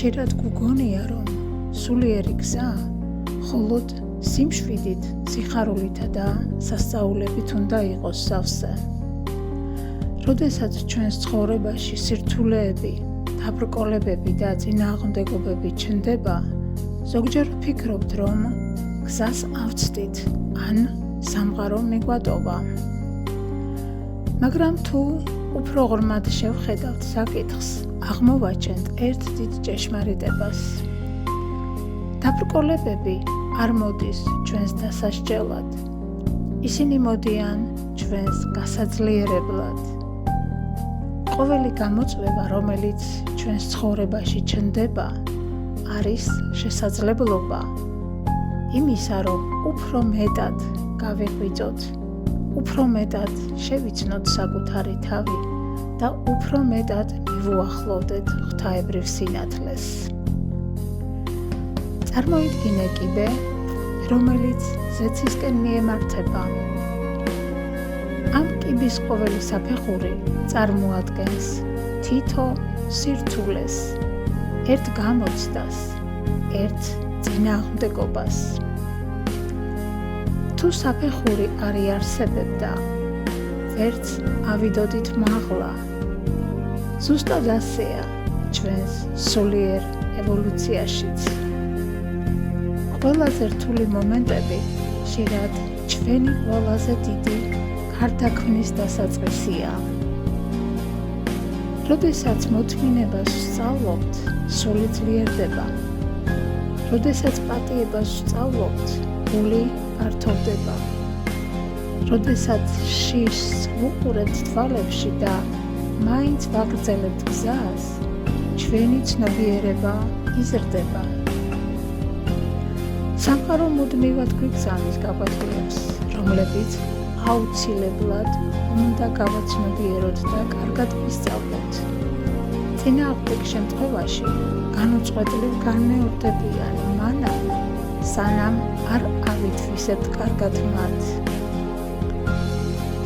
ხშირად გგონია, რომ სულიერი გზა მხოლოდ სიმშვიდით, სიხარულითა და სასწაულებით უნდა იყოს სავსე. როდესაც ჩვენს ცხოვრებაში სირთულეები, დაბრკოლებები და წინააღმდეგობები ჩნდება, ზოგჯერ ვფიქრობთ, რომ გზას ავცდით ან სამყარო მიგვატოვა. მაგრამ თუ უფრო ღრმად შევხედავთ საკითხს, აღმოვაჩენთ ერთ დიდ ჭეშმარიტებას. დაბრკოლებები არ მოდის ჩვენს დასასჯელად. ისინი მოდიან ჩვენს გასაძლიერებლად. ყოველი გამოწვევა, რომელიც ჩვენს ცხოვრებაში ჩნდება, არის შესაძლებლობა იმისა, რომ უფრო მეტად გავიღვიძოთ, უფრო მეტად შევიცნოთ საკუთარი თავი და უფრო მეტად მივუახლოვდეთ ღვთაებრივ სინათლეს. წარმოიდგინე კიბე, რომელიც ზეცისკენ მიემართება. ამ კიბის ყოველი საფეხური წარმოადგენს თითო სირთულეს, ერთ გამოცდას, ერთ წინააღმდეგობას. თუ საფეხური არ იარსებებდა, ვერც ავიდოდით მაღლა. ზუსტად ასეა ჩვენს სულიერ ევოლუციაშიც. ყველაზე რთული მომენტები ხშირად ჩვენი ყველაზე დიდი გარდაქმნის დასაწყისია. როდესაც მოთმინებას ვსწავლობთ, სული ძლიერდება. როდესაც პატიებას ვსწავლობთ, გული გართოვდება. როდესაც შიშს ვუყურებთ თვალებში და მაინც ვაგრძელებთ გზას, ჩვენი ცნობიერება იზრდება. სამყარო მუდმივად გვიგზავნის გაკვეთილებს, რომლებიც აუცილებლად უნდა გავაცნობიეროთ და კარგად ვისწავლოთ. წინააღმდეგ შემთხვევაში განუწყვეტლივ განმეორდებიან მანამ, სანამ არ ავითვისებთ კარგად მათ.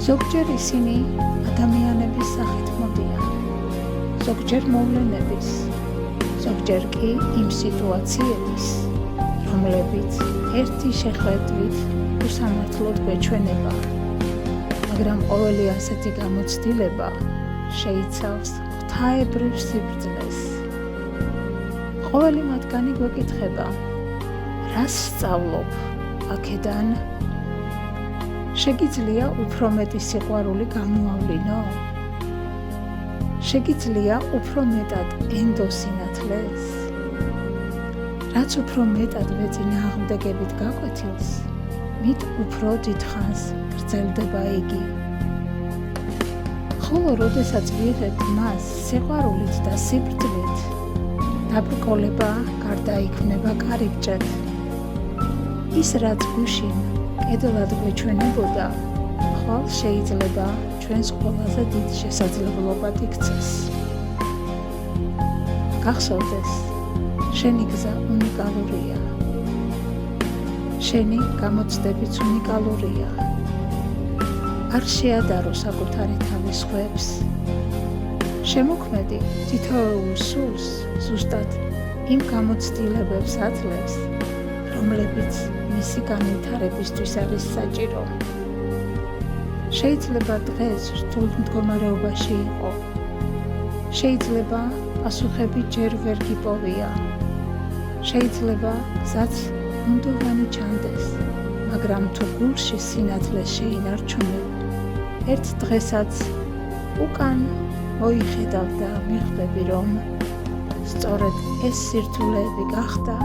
ზოგჯერ ისინი ადამიანების სახით მოდიან, ზოგჯერ მოვლენების, ზოგჯერ კი იმ სიტუაციების, რომლებიც ერთი შეხვედრით უსამართლოდ გვეჩვენება. მაგრამ ყოველი ასეთი გამოცდილება შეიცავს ღვთაებრივ სიბრძნეს. ყოველი მათგანი გვეკითხება, რას სწავლობ აქედან? შეგიძლია უფრო მეტი სიყვარული გამოავლინო? შეგიძლია უფრო მეტად ენდო სინათლეს? რაც უფრო მეტად ვეწინააღმდეგებით გაკვეთილს, მით უფრო დიდხანს გრძელდება იგი. ხოლო როდესაც ვიღებთ მას სიყვარულით და სიბრძნით, დაბრკოლება გარდაიქმნება კარიბჭედ. ის, რაც გუშინ კედლად გვეჩვენებოდა, ხვალ შეიძლება ჩვენს ყველაზე დიდ შესაძლებლობად იქცეს. გახსოვდეს, შენი გზა უნიკალურია. შენი გამოცდებიც უნიკალურია. არ შეადარო საკუთარი თავის ხვებს. შემოქმედი თითოეულ სულს ზუსტად იმ გამოცდილებებს აძლევს, რომლებიც მისი განვითარებისთვის არის საჭირო. შეიძლება დღეს რთულ მდგომარეობაში იყო. შეიძლება პასუხები ჯერ ვერ გიპოვია. შეიძლება გზაც უნდოვანი ჩანდეს, მაგრამ თუ გულში სინათლე შეინარჩუნებ, ერთ დღესაც უკან მოიხედავ და მიხვდები, რომ სწორედ ეს სირთულეები გახდა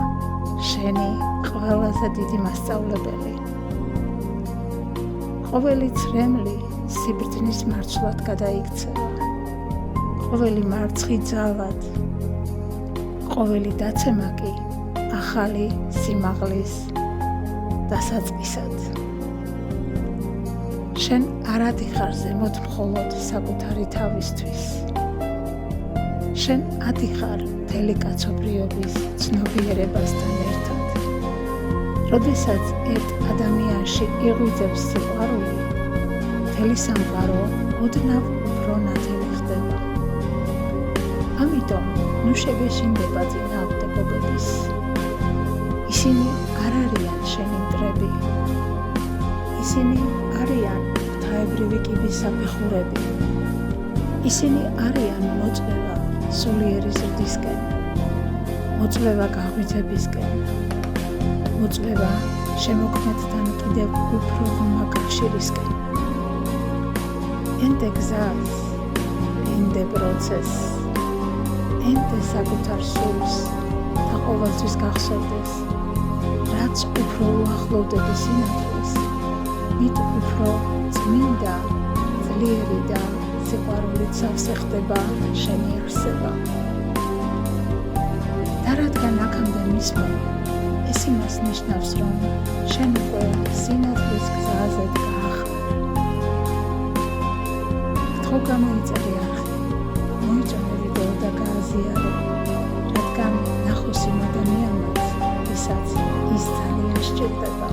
შენი ყველაზე დიდი მასწავლებელი. ყოველი ცრემლი სიბრძნის მარცვლად გადაიქცევა. ყოველი მარცხი ძალად, ყოველი დაცემა კი ახალი სიმაღლის დასაწყისად. შენ არ ადიხარ ზემოთ მხოლოდ საკუთარი თავისთვის. შენ ადიხარ მთელი კაცობრიობის ცნობიერებასთან ერთად. როდესაც ერთ ადამიანში იღვიძებს სიყვარული, მთელი სამყარო ოდნავ უფრო ნათელი ხდება. ამიტომ ნუ შეგეშინდება წინააღმდეგობების. ისინი არ არიან შენი მტრები. ისინი არიან ღვთაებრივი კიბის საფეხურები. ისინი არიან მოწვევა სულიერი ზრდისკენ, მოწვევა გაღვიძებისკენ, მოწვევა შემოქმედთან კიდევ უფრო ღრმა კავშირისკენ. ენდე გზას, ენდე პროცესს, ენდე საკუთარ სულს და ყოველთვის გახსოვდეს, რაც უფრო უახლოვდები სინათლეს, მით უფრო წმინდა, ძლიერი და სიყვარულით სავსე ხდება შენი არსება. და რადგან აქამდე მისმენ, ეს იმას ნიშნავს, რომ შენ უკვე სინათლის გზაზე გაახარ. გთხოვ გამოიწერე არხი, მოიწონე ვიდეო და გააზიარე, რადგან ნახოს იმ ადამიანებს, ვისაც ის ძალიან სჭირდება.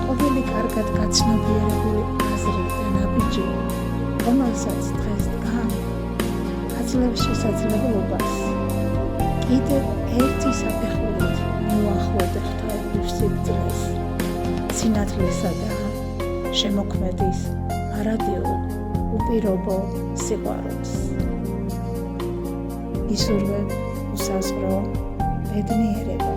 ყოველი კარგად გაცნობიერებული აზრი და ნაბიჯი, რომელსაც დღეს დგამ, აძლევს შესაძლებლობას კიდევ ერთი საფეხურით მიუახლოვდე ღვთაებრივ სიბრძნეს, სინათლესა და შემოქმედის მარადიულ უპირობო სიყვარულს. ისურვებ უსაზღვრო ბედნიერება.